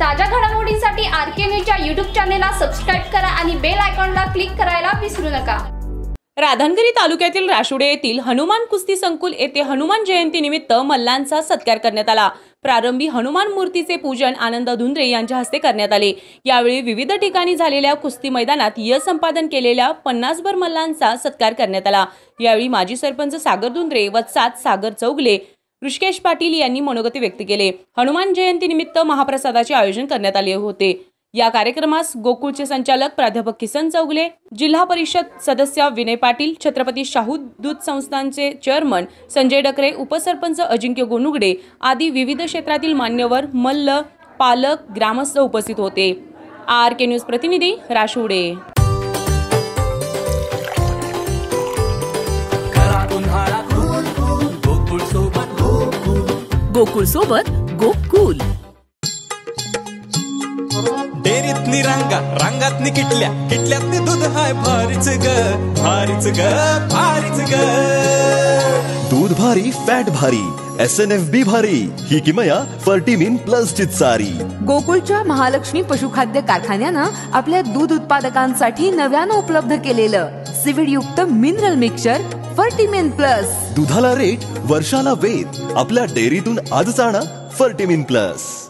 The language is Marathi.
ताज्या घडामोडींसाठी आरके न्यूजच्या यूट्यूब चॅनेलला सबस्क्राइब करा आणि बेल आयकॉनला क्लिक करायला विसरू नका। राधानगरी तालुक्यातील राशुडे येथील हनुमान कुस्ती संकुल येथे हनुमान जयंती निमित्त मल्लांचा सत्कार करण्यात आला। प्रारंभी हनुमान मूर्तीचे पूजन आनंद धुंद्रे यांच्या हस्ते करण्यात आले। यावेळी विविध ठिकाणी झालेल्या कुस्ती मैदानात यश संपादन केलेल्या 50 भर मल्लांचा सत्कार करण्यात आला। यावेळी माजी सरपंच सागर धुंद्रे वत्सात सागर चौगले ऋषिकेश पाटील यांनी मनोगत व्यक्त केले। हनुमान जयंती निमित्त महाप्रसादाचे आयोजन करण्यात आले होते। या कार्यक्रमास गोकुळचे संचालक प्राध्यापक किसन चौगले, जिल्हा परिषद सदस्य विनय पाटील, छत्रपती शाहू दूध संस्थानचे चेअरमन संजय डकरे, उपसरपंच अजिंक्य गोनुगडे आदी विविध क्षेत्रातील मान्यवर, मल्ल, पालक, ग्रामस्थ उपस्थित होते। आरके न्यूज प्रतिनिधी राशुडे। गोकुळ सोबत गोकुल। डेरीतनी रांगा रांगातनी किटल्या किटल्यातनी दूध हाय भारीच ग भारीच ग भारीच ग। दूध भारी फॅट भारी SNFB भारी ही किमया फर्टिमिन प्लस ची सारी। गोकुळच्या महालक्ष्मी पशुखाद्य कारखान्यानं आपल्या दूध उत्पादकांसाठी नव्यानं उपलब्ध केलेलं सीविड युक्त मिनरल मिक्सचर फर्टिमिन प्लस। दुधाला रेट वर्षाला वेद आपल्या डेअरीतून आजच आणा फर्टिमिन प्लस।